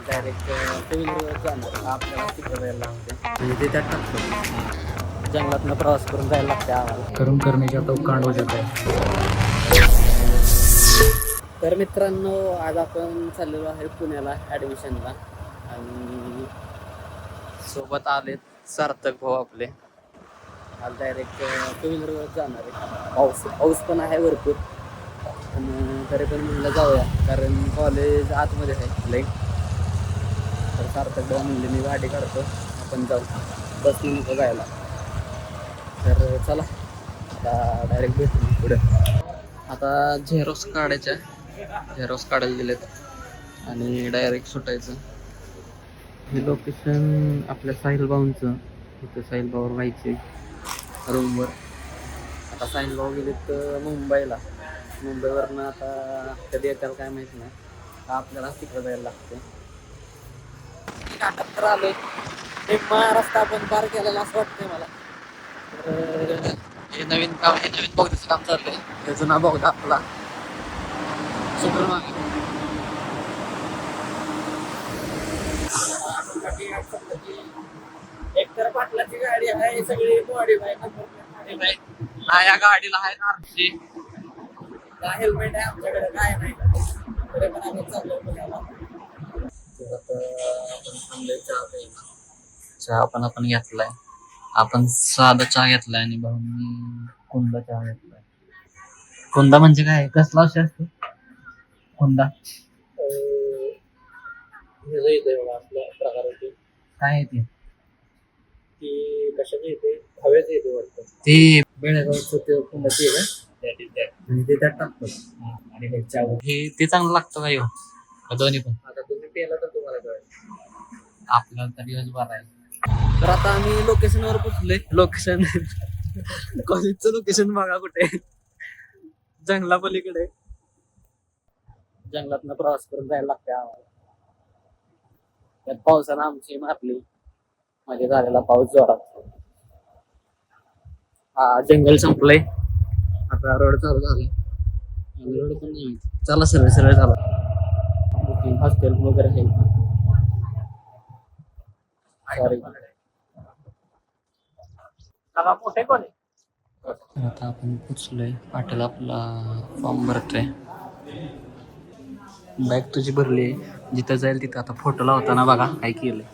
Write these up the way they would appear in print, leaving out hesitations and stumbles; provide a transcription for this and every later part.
Direct to व्हीलरवर जाणार आपल्याला तिकडे जायला लागते म्हणजे ते त्यात टाकतो जंगलातनं प्रवास करून जायला लागते आम्हाला कर्म करने का तो कांड हो जाता है. तर मित्रांनो आज आपण चाललेलो आहे पुण्याला ॲडमिशनला आणि सोबत आलेत सार्थक भाऊ आपले आज डायरेक्ट टू व्हीलरवर जाणार आहे. पाऊस पण आहे भरपूर पण तरी पण म्हणलं जाऊया कारण कॉलेज आतमध्ये आहे लई. तर सार्थक भाऊ म्हणले मी गाडी काढतो आपण जाऊ बस नको जायला. तर चला आता डायरेक्ट भेटू पुढं. आता झेरॉक्स काढायला दिलेत आणि डायरेक्ट सुटायचं. हे लोकेशन आपल्या साहिल भाऊंचं तिथं साहिल भाऊवर व्हायचे रूमवर. आता साहिल भाऊ गेलेत मुंबईवरनं आता कधी येतात काय माहिती नाही. आपल्याला तिकडं जायला लागते. तर आलोय एक रस्ता आपण पार केलेला असं वाटतंय मला. तर हे नवीन बघण्याचं काम चाललंय. हे जुना बघा आपला सुपर मागे एकतर पाटलाची गाडी आहे सगळी बॉडी या गाडीला आहे आरशी हेल्मेट आहे आमच्याकडे काय नाही तरी पण आम्ही चाललो पुण्याला. आपण थांबलोय चहा प्यायला. चहा पण आपण घेतलाय. आपण साधा चहा घेतलाय आणि भाऊनी कुंदा चहा घेतलाय. कुंदा म्हणजे काय कसला औषध असतो कुंदा आपल्या प्रकाराचे काय येते ती कशाची येते हवेच येते वाटतं ते बेळगावचं ते कुंदाची आहे का आणि ते त्यात टाकतात आणि मग चहा हे ते चांगलं लागतं का येऊ दोन्ही पण. आता तुम्ही पेला तर तुम्हाला कळेल आपल्याला तर दिवसभर आहे. तर आता आम्ही लोकेशनवर पोहोचलोय. लोकेशन कॉलेजचं लोकेशन बघा कुठे जंगला पलीकडे. जंगलातनं प्रवास करून जायला लागते आम्हाला. त्यात पावसानं आमची मारली मध्ये झालेला पाऊस जोरात. हा जंगल संपलंय आता रोड चालू झाले. रोड पण नाही चला सरळ झाला. हॉस्टेल वगैरे आहे. आता आपण पोचलोय. पाटील आपला फॉर्म भरतोय. बॅग तुझी भरली जिथं जाईल तिथं. आता फोटो लावताना बघा काय केलंय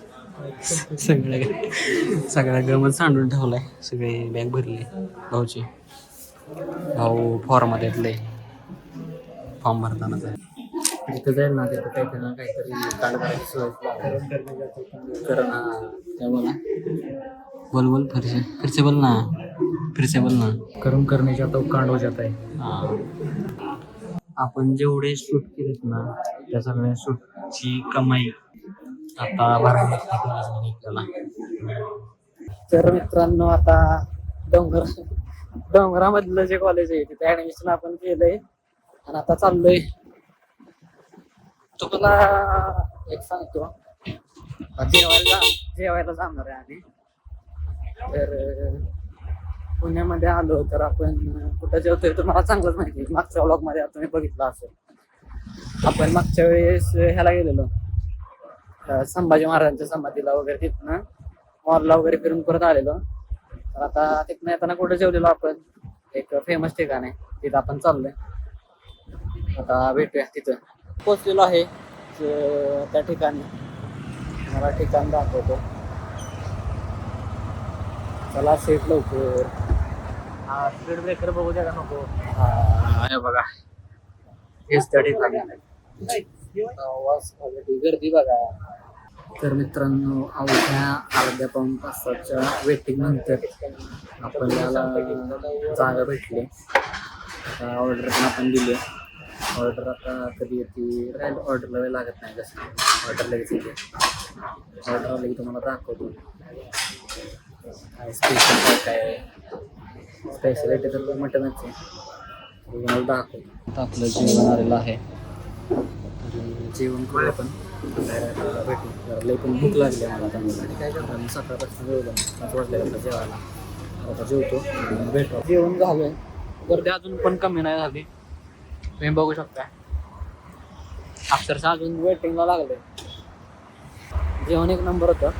सगळ्या गमत सांडून ठेवलाय. सगळे बॅग भरली भाऊची. भाऊ फॉर्म देतले फॉर्म भरताना जिथं जाईल ना तिथं काहीतरी काढ करायची सोय करणं. बोल फिर से बोल ना. कर्म करने का तो कांड हो जाता है. आपण जेवढे शूट केलेत ना त्या सगळ्या शूटची कमाई आता भरायला आपल्याला. तर मित्रांनो आता डोंगरामधलं जे कॉलेज आहे तिथे ऍडमिशन आपण केलंय आणि आता चाललोय. तुम्हाला एक सांगतो जेवायला जाणार आहे आम्ही. तर पुण्यामध्ये आलो तर आपण कुठं जेवतोय तुम्हाला चांगलंच माहिती. मागच्या व्लॉग मध्ये तुम्ही बघितलं असेल आपण मागच्या वेळेस ह्याला गेलेलो संभाजी महाराजांच्या समाधीला वगैरे. तिथनं मॉलला वगैरे फिरून परत आलेलो. तर आता तिथनं येताना कुठं जेवलेलो आपण एक फेमस ठिकाण आहे तिथं आपण चाललोय. आता भेटूया तिथं. पोचलेलो आहे त्या ठिकाणी. मला ठिकाण दाखवतो चला सेट लवकर. हा स्पीड ब्रेकर बघू द्या का नको. हा बघा हेच त्या ठिकाणी गर्दी बघा. तर मित्रांनो अवघ्या अर्ध्या पाऊण तासाच्या वेटिंग नंतर आपल्याला जागा भेटली. आता ऑर्डर पण आपण दिली. ऑर्डर आता कधी येते ऑर्डरला वेळ लागत नाही. कसं ऑर्डर लगेच येते. ऑर्डर आलं की तुम्हाला दाखवतो काय स्पेशल काय स्पेशलिटी तर मटनच आहे. तुम्हाला दाखवतो. आता आपलं जेवण आलेलं आहे. तर जेवण करू आपण भेटू. लई पण भूक लागली मला चांगली. आणि काय करतो मी सकाळपासून जेवलो 5 वाजल्याला जेवायला. आता जेवतो भेटू. जेवण झालंय गर्दी अजून पण कमी नाही झाली. तुम्ही बघू शकता अक्षरशः अजून वेटिंगला लागले. जेवण एक नंबर होतं,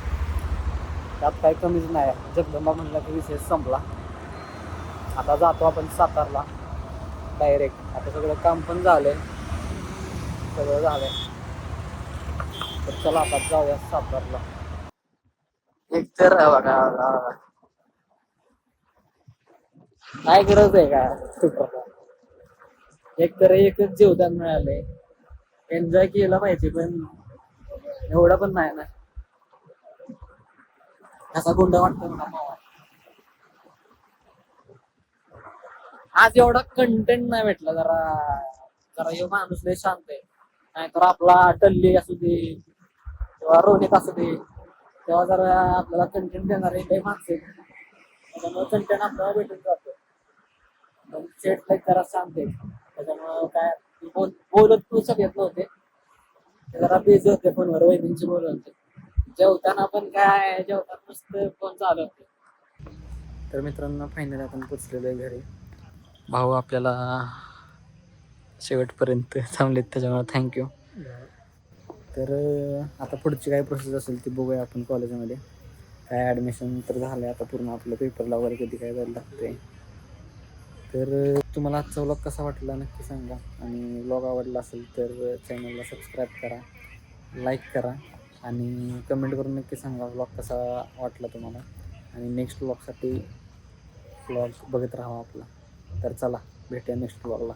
त्यात काही कमीच नाही. जगदंबा म्हणला की विषय संपला. आता जातो आपण सातारला डायरेक्ट. आता सगळं काम पण झालंय, सगळं झालंय. तर चला आता जाऊया सातारला. एक तर बघा काय गरज आहे का सुट्टीला? एक तर एकच जीवदान मिळालंय, एन्जॉय केला पाहिजे, पण एवढं पण नाही ना. कसा गुंडा वाटतो ना मावा. आज एवढा कंटेंट नाही भेटला. जरा जरा ह्यो माणूस लय शांत आहे. नाहीतर आपला टल्ली असू दे किंवा रोनित असू दे, तेव्हा जरा आपल्याला कंटेंट देणारे काही माणसं आहेत. त्याच्यामुळे कंटेंट आपल्याला भेटून जातो. पण सेट लाईक जरा शांत आहे, त्याच्यामुळं काय बोलत तू येत नव्हते. ते जरा बिझी होते फोनवर, वहिनींची बोलत होते. जेवताना पण काय, जेवताना नुसतं फोन चालू होते. तर मित्रांनो, फायनली आपण पोचलेलो आहे घरी. भाऊ आपल्याला शेवटपर्यंत थांबलेत, त्याच्यामुळे थँक्यू. तर आता पुढची काय प्रोसेस असेल ती बघूया आपण कॉलेजमध्ये. काय ॲडमिशन तर झालं आहे आता पूर्ण, आपलं पेपरला वगैरे कधी काय जायला लागते. तर तुम्हाला आजचा व्लॉग कसा वाटला नक्की सांगा, आणि व्लॉग आवडला असेल तर चॅनलला सबस्क्राईब करा, लाईक करा, आणि कमेंट करून नक्की सांगा व्लॉग कसा वाटला तुम्हाला. आणि नेक्स्ट व्लॉगसाठी व्लॉग बघत राहा आपला. तर चला भेटूया नेक्स्ट व्लॉगला.